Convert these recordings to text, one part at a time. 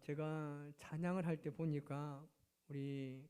제가 찬양을 할 때 보니까 우리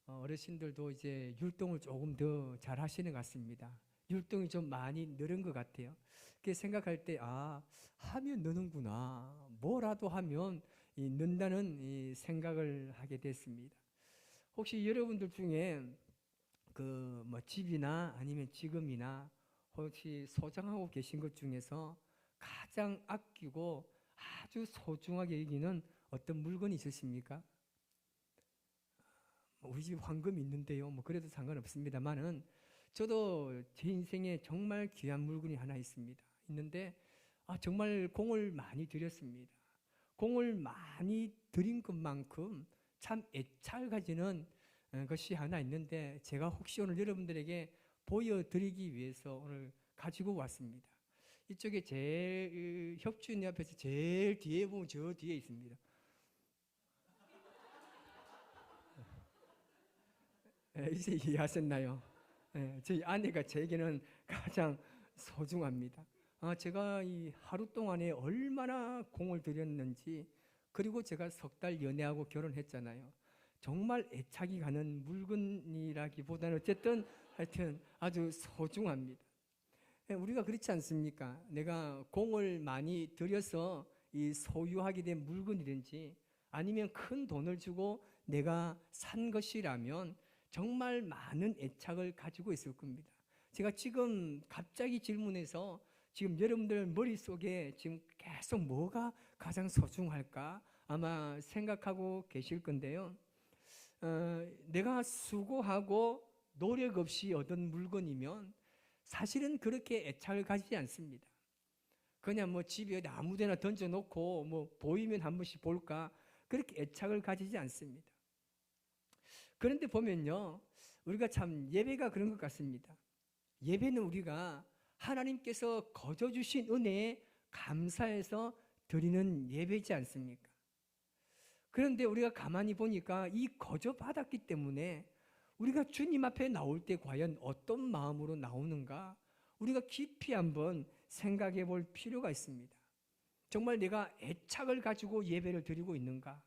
어르신들도 이제 율동을 조금 더 잘 하시는 것 같습니다. 율동이 좀 많이 늘은 것 같아요. 그렇게 생각할 때, 하면 느는구나. 뭐라도 하면 는다는 이 생각을 하게 됐습니다. 혹시 여러분들 중에 그 뭐 집이나 아니면 지금이나 혹시 소장하고 계신 것 중에서 가장 아끼고 아주 소중하게 여기는 어떤 물건이 있으십니까? 우리 집 황금 있는데요. 뭐 그래도 상관없습니다만은 저도 제 인생에 정말 귀한 물건이 하나 있습니다. 있는데 정말 공을 많이 들였습니다. 공을 많이 들인 것만큼 참 애착을 가지는 것이 하나 있는데 제가 혹시 오늘 여러분들에게 보여드리기 위해서 오늘 가지고 왔습니다. 이쪽에 제일 협주인 옆에서 제일 뒤에 보면 저 뒤에 있습니다. 이제 이해하셨나요? 저희 아내가 제게는 가장 소중합니다. 제가 이 하루 동안에 얼마나 공을 들였는지, 그리고 제가 석 달 연애하고 결혼했잖아요. 정말 애착이 가는 물건이라기보다는 어쨌든 하여튼 아주 소중합니다. 우리가 그렇지 않습니까? 내가 공을 많이 들여서 이 소유하게 된 물건이든지 아니면 큰 돈을 주고 내가 산 것이라면 정말 많은 애착을 가지고 있을 겁니다. 제가 지금 갑자기 질문해서 지금 여러분들 머릿속에 지금 계속 뭐가 가장 소중할까 아마 생각하고 계실 건데요. 내가 수고하고 노력 없이 얻은 물건이면 사실은 그렇게 애착을 가지지 않습니다. 그냥 뭐 집에 어디 아무 데나 던져놓고 뭐 보이면 한 번씩 볼까 그렇게 애착을 가지지 않습니다. 그런데 보면요, 우리가 참 예배가 그런 것 같습니다. 예배는 우리가 하나님께서 거저 주신 은혜에 감사해서 드리는 예배지 않습니까? 그런데 우리가 가만히 보니까 이 거저 받았기 때문에 우리가 주님 앞에 나올 때 과연 어떤 마음으로 나오는가 우리가 깊이 한번 생각해 볼 필요가 있습니다. 정말 내가 애착을 가지고 예배를 드리고 있는가?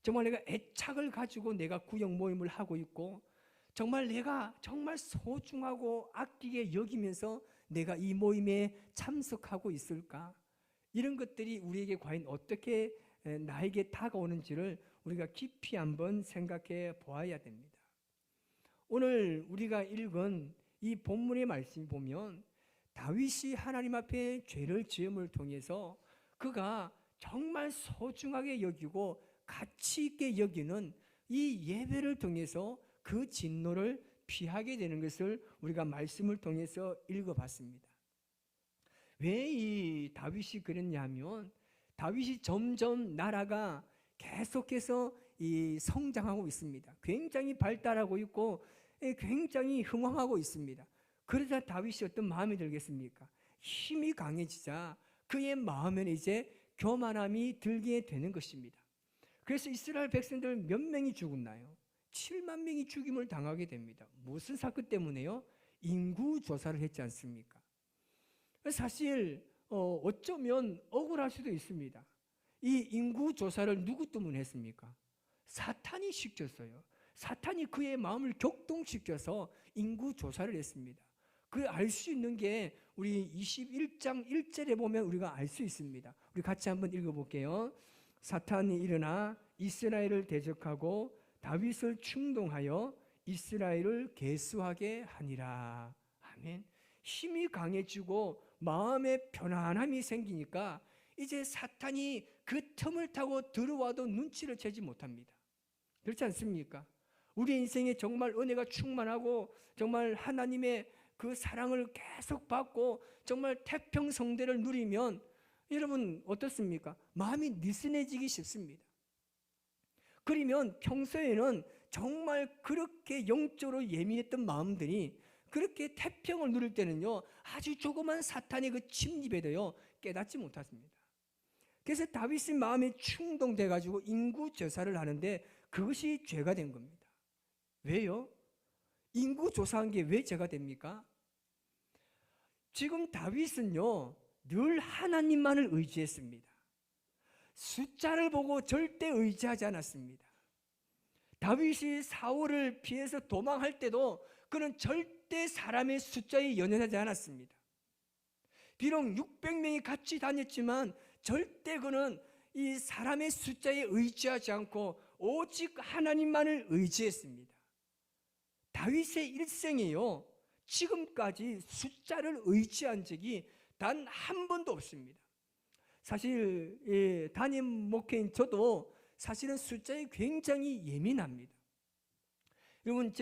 정말 내가 애착을 가지고 내가 구역 모임을 하고 있고 정말 내가 정말 소중하고 아끼게 여기면서 내가 이 모임에 참석하고 있을까? 이런 것들이 우리에게 과연 어떻게 나에게 다가오는지를 우리가 깊이 한번 생각해 보아야 됩니다. 오늘 우리가 읽은 이 본문의 말씀 보면 다윗이 하나님 앞에 죄를 지음을 통해서 그가 정말 소중하게 여기고 가치 있게 여기는 이 예배를 통해서 그 진노를 피하게 되는 것을 우리가 말씀을 통해서 읽어봤습니다. 왜 이 다윗이 그랬냐면 다윗이 점점 나라가 계속해서 이 성장하고 있습니다. 굉장히 발달하고 있고 굉장히 흥황하고 있습니다. 그러자 다윗이 어떤 마음이 들겠습니까? 힘이 강해지자 그의 마음에는 이제 교만함이 들게 되는 것입니다. 그래서 이스라엘 백성들 몇 명이 죽었나요? 7만 명이 죽임을 당하게 됩니다. 무슨 사건 때문에요? 인구 조사를 했지 않습니까? 사실 어쩌면 억울할 수도 있습니다. 이 인구 조사를 누구 때문에 했습니까? 사탄이 시켰어요. 사탄이 그의 마음을 격동시켜서 인구 조사를 했습니다. 그 알 수 있는 게 우리 21장 1절에 보면 우리가 알 수 있습니다. 우리 같이 한번 읽어볼게요. 사탄이 일어나 이스라엘을 대적하고 다윗을 충동하여 이스라엘을 계수하게 하니라. 아멘. 힘이 강해지고 마음에 편안함이 생기니까 이제 사탄이 그 틈을 타고 들어와도 눈치를 채지 못합니다. 그렇지 않습니까? 우리 인생에 정말 은혜가 충만하고 정말 하나님의 그 사랑을 계속 받고 정말 태평성대를 누리면 여러분 어떻습니까? 마음이 느슨해지기 쉽습니다. 그러면 평소에는 정말 그렇게 영적으로 예민했던 마음들이 그렇게 태평을 누릴 때는요 아주 조그만 사탄의 그 침입에도요 깨닫지 못했습니다. 그래서 다윗의 마음이 충동돼 가지고 인구 조사를 하는데 그것이 죄가 된 겁니다. 왜요? 인구 조사한 게 왜 죄가 됩니까? 지금 다윗은요 늘 하나님만을 의지했습니다. 숫자를 보고 절대 의지하지 않았습니다. 다윗이 사울을 피해서 도망할 때도 그는 절대 사람의 숫자에 연연하지 않았습니다. 비록 600명이 같이 다녔지만 절대 그는 이 사람의 숫자에 의지하지 않고 오직 하나님만을 의지했습니다. 다윗의 일생에요, 지금까지 숫자를 의지한 적이 단 한 번도 없습니다. 사실 담임 목회인 저도 사실은 숫자에 굉장히 예민합니다. 여러분,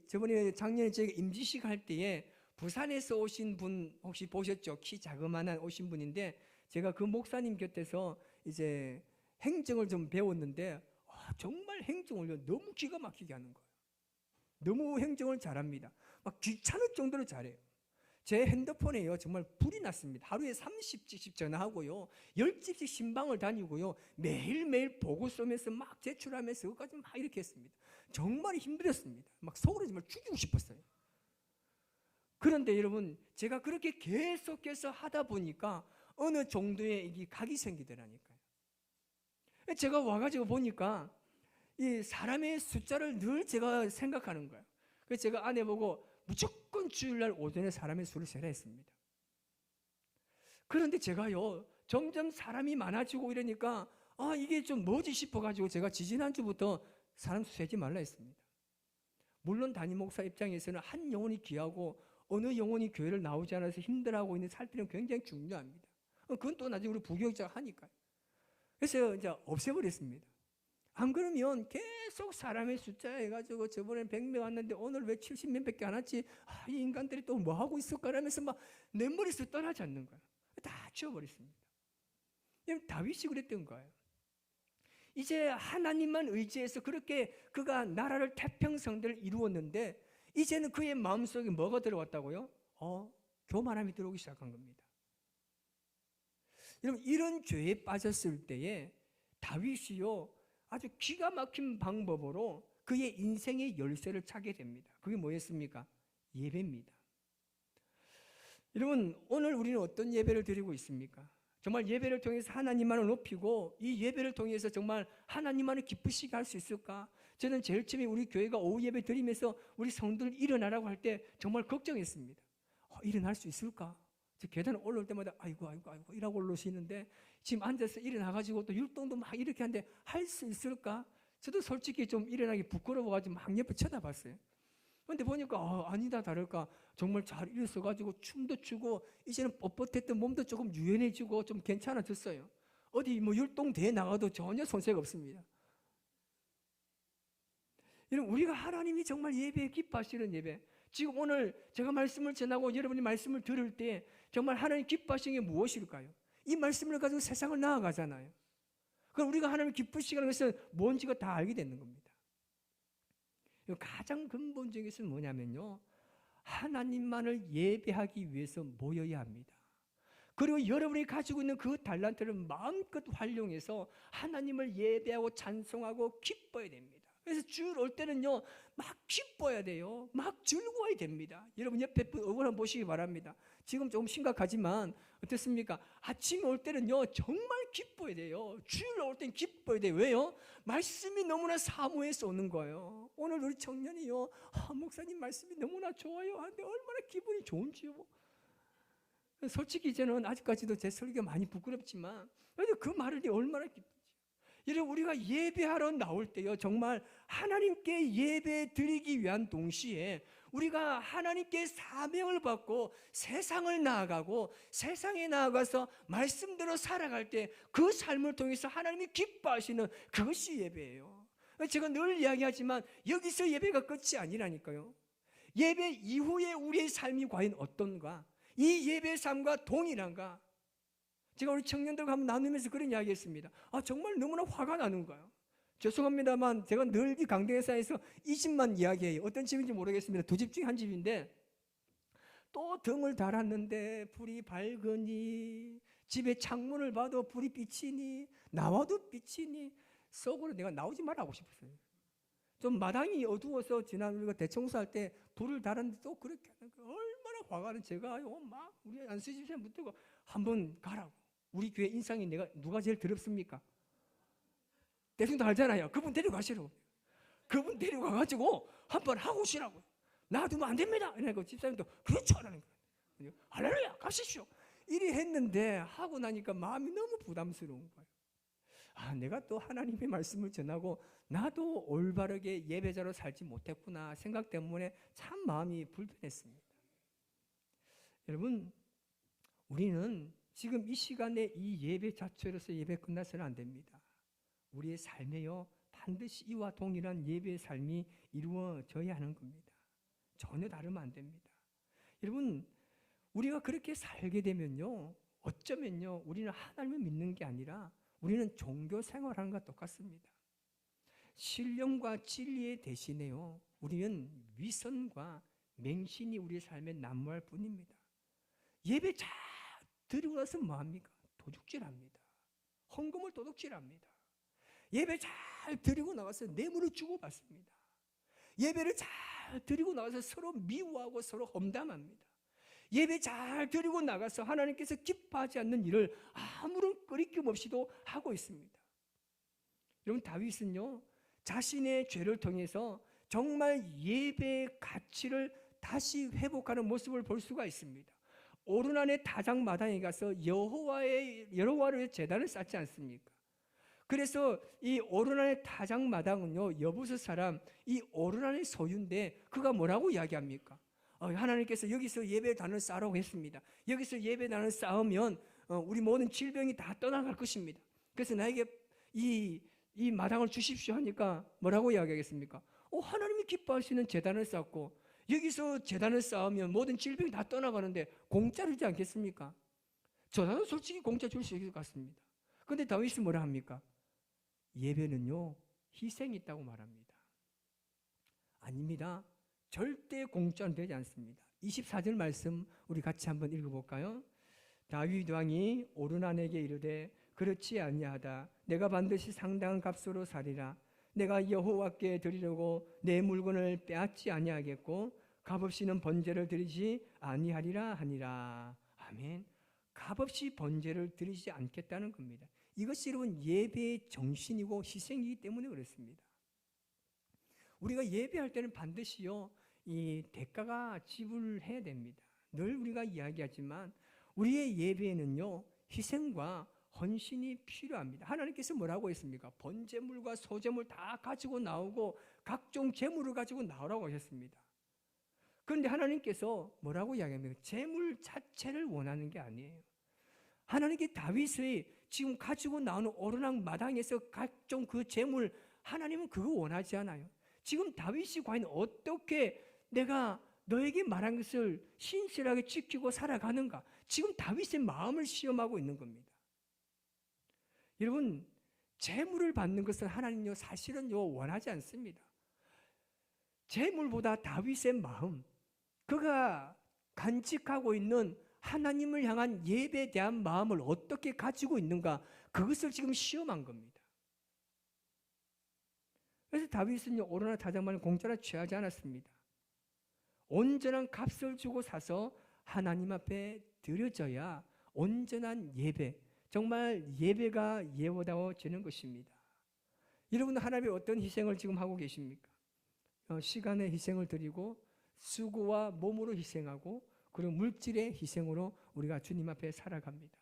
저번에 작년에 저희가 임시식 할 때에 부산에서 오신 분 혹시 보셨죠? 키 자그만한 오신 분인데, 제가 그 목사님 곁에서 이제 행정을 좀 배웠는데 정말 행정을 너무 기가 막히게 하는 거예요. 너무 행정을 잘합니다. 막 귀찮을 정도로 잘해요. 제 핸드폰에요, 정말 불이 났습니다. 하루에 30집씩 전화하고요, 10집씩 신방을 다니고요, 매일매일 보고 쏘면서 막 제출하면서 그것까지 막 이렇게 했습니다. 정말 힘들었습니다. 막 속으로 정말 죽이고 싶었어요. 그런데 여러분, 제가 그렇게 계속해서 하다 보니까 어느 정도의 이 각이 생기더라니까요. 제가 와가지고 보니까 이 사람의 숫자를 늘 제가 생각하는 거예요. 그래서 제가 아내 보고 무조건 주일날 오전에 사람의 수를 세라 했습니다. 그런데 제가요, 점점 사람이 많아지고 이러니까 이게 좀 뭐지 싶어가지고 제가 지지난주부터 사람 수 세지 말라 했습니다. 물론 담임 목사 입장에서는 한 영혼이 귀하고 어느 영혼이 교회를 나오지 않아서 힘들어하고 있는 살피는 굉장히 중요합니다. 그건 또 나중에 우리 부교육자가 하니까요. 그래서 이제 없애버렸습니다. 안 그러면 계속 사람의 숫자 해가지고 저번에 100명 왔는데 오늘 왜 70명밖에 안 왔지? 이 인간들이 또 뭐 하고 있을까? 라면서 막 내 머릿속에 떠나지 않는 거예요. 다 지워버렸습니다. 다윗이 그랬던 거예요. 이제 하나님만 의지해서 그렇게 그가 나라를 태평성대를 이루었는데, 이제는 그의 마음속에 뭐가 들어왔다고요? 교만함이 들어오기 시작한 겁니다. 여러분, 이런 죄에 빠졌을 때에 다윗이요, 아주 기가 막힌 방법으로 그의 인생의 열쇠를 찾게 됩니다. 그게 뭐였습니까? 예배입니다. 여러분, 오늘 우리는 어떤 예배를 드리고 있습니까? 정말 예배를 통해서 하나님만을 높이고 이 예배를 통해서 정말 하나님만을 기쁘시게 할 수 있을까? 저는 제일 처음에 우리 교회가 오후 예배 드리면서 우리 성도들 일어나라고 할 때 정말 걱정했습니다. 일어날 수 있을까? 계단 올라올 때마다 아이고 이라고 올라오시는데, 지금 앉아서 일어나가지고 또 율동도 막 이렇게 하는데 할 수 있을까? 저도 솔직히 좀 일어나기 부끄러워가지고 막 옆에 쳐다봤어요. 그런데 보니까 아니다 다를까 정말 잘 일어서가지고 춤도 추고 이제는 뻣뻣했던 몸도 조금 유연해지고 좀 괜찮아졌어요. 어디 뭐 율동대회 나가도 전혀 손색 없습니다. 여러분, 우리가 하나님이 정말 예배에 기뻐하시는 예배, 지금 오늘 제가 말씀을 전하고 여러분이 말씀을 들을 때 정말 하나님 기뻐하시는 게 무엇일까요? 이 말씀을 가지고 세상을 나아가잖아요. 그럼 우리가 하나님을 기쁘시게 하는 것은 뭔지가 다 알게 되는 겁니다. 가장 근본적인 것은 뭐냐면요, 하나님만을 예배하기 위해서 모여야 합니다. 그리고 여러분이 가지고 있는 그 달란트를 마음껏 활용해서 하나님을 예배하고 찬송하고 기뻐야 됩니다. 그래서 주일 올 때는요, 막 기뻐야 돼요. 막 즐거워야 됩니다. 여러분 옆에 분 얼굴 한번 보시기 바랍니다. 지금 조금 심각하지만 어떻습니까? 아침에 올 때는요, 정말 기뻐야 돼요. 주일 올 때는 기뻐야 돼요. 왜요? 말씀이 너무나 사모해서 오는 거예요. 오늘 우리 청년이요, 목사님 말씀이 너무나 좋아요 하는데 얼마나 기분이 좋은지요. 솔직히 저는 아직까지도 제 설교가 많이 부끄럽지만 그래도 그 말을 얼마나 기쁜지. 여러분, 우리가 예배하러 나올 때요, 정말 하나님께 예배 드리기 위한 동시에 우리가 하나님께 사명을 받고 세상을 나아가고 세상에 나아가서 말씀대로 살아갈 때 그 삶을 통해서 하나님이 기뻐하시는 그것이 예배예요. 제가 늘 이야기하지만 여기서 예배가 끝이 아니라니까요. 예배 이후에 우리의 삶이 과연 어떤가? 이 예배의 삶과 동일한가? 제가 우리 청년들과 한번 나누면서 그런 이야기 했습니다. 정말 너무나 화가 나는 거예요. 죄송합니다만 제가 늘 이 강동회사에서 이 집만 이야기해요. 어떤 집인지 모르겠습니다. 두 집 중에 한 집인데, 또 등을 달았는데 불이 밝으니, 집에 창문을 봐도 불이 비치니, 나와도 비치니, 속으로 내가 나오지 말라고 싶었어요. 좀 마당이 어두워서 지난 우리가 대청소할 때 불을 달았는데 또 그렇게 하는 거예요. 얼마나 화가 나는, 제가 막 우리 안수집사님 붙들고 한번 가라고. 우리 교회 인상이 내가 누가 제일 더럽습니까? 대충 알잖아요. 그분 데려가시라고. 그분 데려가가지고 한번 하고 오시라고요. 놔두면 안 됩니다. 이러니까 집사님도 그렇죠 하라는 거예요. 할렐루야 가십시오. 이리 했는데 하고 나니까 마음이 너무 부담스러운 거예요. 내가 또 하나님의 말씀을 전하고 나도 올바르게 예배자로 살지 못했구나 생각 때문에 참 마음이 불편했습니다. 여러분, 우리는 지금 이 시간에 이 예배 자체로서 예배 끝나서는 안 됩니다. 우리의 삶에요 반드시 이와 동일한 예배의 삶이 이루어져야 하는 겁니다. 전혀 다르면 안 됩니다. 여러분, 우리가 그렇게 살게 되면요 어쩌면요 우리는 하나님을 믿는 게 아니라 우리는 종교 생활하는 것과 똑같습니다. 신령과 진리의 대신에요 우리는 위선과 맹신이 우리 삶에 난무할 뿐입니다. 예배 잘 드리고 나서 뭐합니까? 도둑질합니다. 헌금을 도둑질합니다. 예배 잘 드리고 나가서 뇌물을 주고받습니다. 예배를 잘 드리고 나가서 서로 미워하고 서로 험담합니다. 예배 잘 드리고 나가서 하나님께서 기뻐하지 않는 일을 아무런 끄리낌 없이도 하고 있습니다. 여러분, 다윗은요 자신의 죄를 통해서 정말 예배의 가치를 다시 회복하는 모습을 볼 수가 있습니다. 오르난의 다장마당에 가서 여호와를 제단을 쌓지 않습니까? 그래서 이 오르난의 다장마당은요 여부스 사람 이 오르난의 소유인데 그가 뭐라고 이야기합니까? 하나님께서 여기서 예배단을 쌓으라고 했습니다. 여기서 예배단을 쌓으면 우리 모든 질병이 다 떠나갈 것입니다. 그래서 나에게 이 마당을 주십시오 하니까 뭐라고 이야기하겠습니까? 하나님이 기뻐하시는 제단을 쌓고 여기서 제단을 쌓으면 모든 질병이 다 떠나가는데 공짜로 주지 않겠습니까? 저는 솔직히 공짜 줄 수 있을 것 같습니다. 그런데 다윗이 뭐라 합니까? 예배는요 희생이 있다고 말합니다. 아닙니다. 절대 공짜는 되지 않습니다. 24절 말씀 우리 같이 한번 읽어볼까요? 다윗 왕이 오르난에게 이르되 그렇지 아니하다. 내가 반드시 상당한 값으로 사리라. 내가 여호와께 드리려고 내 물건을 빼앗지 아니하겠고 값없이는 번제를 드리지 아니하리라 하니라. 아멘. 값없이 번제를 드리지 않겠다는 겁니다. 이것이 여러분 예배의 정신이고 희생이기 때문에 그렇습니다. 우리가 예배할 때는 반드시요 이 대가가 지불해야 됩니다. 늘 우리가 이야기하지만 우리의 예배에는요 희생과 헌신이 필요합니다. 하나님께서 뭐라고 했습니까? 번제물과 소제물 다 가지고 나오고 각종 제물을 가지고 나오라고 하셨습니다. 그런데 하나님께서 뭐라고 이야기합니까? 제물 자체를 원하는 게 아니에요. 하나님께 다윗의 지금 가지고 나오는 오르락 마당에서 각종 그 제물 하나님은 그거 원하지 않아요. 지금 다윗이 과연 어떻게 내가 너에게 말한 것을 신실하게 지키고 살아가는가? 지금 다윗의 마음을 시험하고 있는 겁니다. 여러분, 재물을 받는 것은 하나님요 사실은요 원하지 않습니다. 재물보다 다윗의 마음, 그가 간직하고 있는 하나님을 향한 예배에 대한 마음을 어떻게 가지고 있는가, 그것을 지금 시험한 겁니다. 그래서 다윗은요 오르나 다장만을 공짜로 취하지 않았습니다. 온전한 값을 주고 사서 하나님 앞에 드려져야 온전한 예배, 정말 예배가 예워다워지는 것입니다. 여러분, 하나님의 어떤 희생을 지금 하고 계십니까? 시간의 희생을 드리고 수고와 몸으로 희생하고 그리고 물질의 희생으로 우리가 주님 앞에 살아갑니다.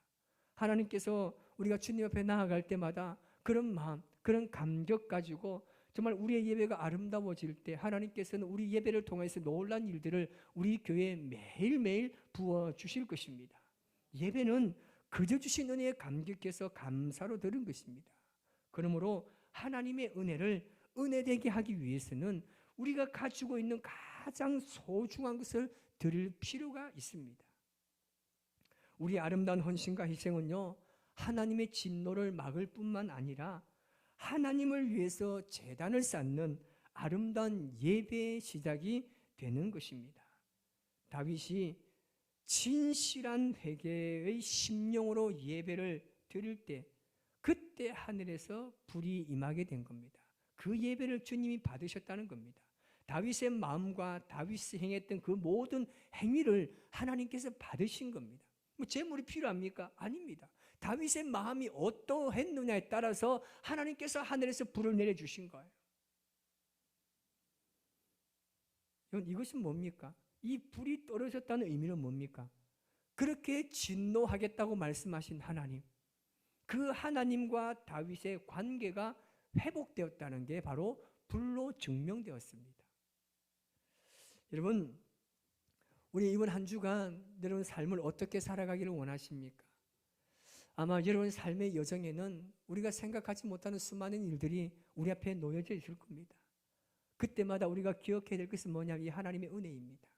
하나님께서 우리가 주님 앞에 나아갈 때마다 그런 마음, 그런 감격 가지고 정말 우리의 예배가 아름다워질 때 하나님께서는 우리 예배를 통해서 놀라운 일들을 우리 교회에 매일매일 부어주실 것입니다. 예배는 그저 주신 은혜에 감격해서 감사로 드린 것입니다. 그러므로 하나님의 은혜를 은혜되게 하기 위해서는 우리가 가지고 있는 가장 소중한 것을 드릴 필요가 있습니다. 우리 아름다운 헌신과 희생은요 하나님의 진노를 막을 뿐만 아니라 하나님을 위해서 제단을 쌓는 아름다운 예배의 시작이 되는 것입니다. 다윗이 진실한 회개의 심령으로 예배를 드릴 때 그때 하늘에서 불이 임하게 된 겁니다. 그 예배를 주님이 받으셨다는 겁니다. 다윗의 마음과 다윗이 행했던 그 모든 행위를 하나님께서 받으신 겁니다. 뭐 재물이 필요합니까? 아닙니다. 다윗의 마음이 어떠했느냐에 따라서 하나님께서 하늘에서 불을 내려주신 거예요. 여러분, 이것은 뭡니까? 이 불이 떨어졌다는 의미는 뭡니까? 그렇게 진노하겠다고 말씀하신 하나님, 그 하나님과 다윗의 관계가 회복되었다는 게 바로 불로 증명되었습니다. 여러분, 우리 이번 한 주간 여러분 삶을 어떻게 살아가기를 원하십니까? 아마 여러분 삶의 여정에는 우리가 생각하지 못하는 수많은 일들이 우리 앞에 놓여져 있을 겁니다. 그때마다 우리가 기억해야 될 것은 뭐냐면 이 하나님의 은혜입니다.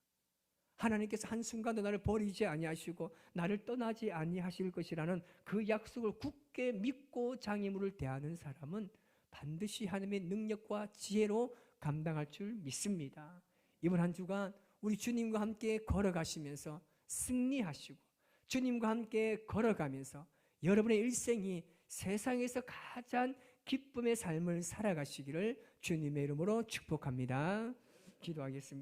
하나님께서 한순간도 나를 버리지 아니하시고 나를 떠나지 아니하실 것이라는 그 약속을 굳게 믿고 장애물을 대하는 사람은 반드시 하나님의 능력과 지혜로 감당할 줄 믿습니다. 이번 한 주간 우리 주님과 함께 걸어가시면서 승리하시고 주님과 함께 걸어가면서 여러분의 일생이 세상에서 가장 기쁨의 삶을 살아가시기를 주님의 이름으로 축복합니다. 기도하겠습니다.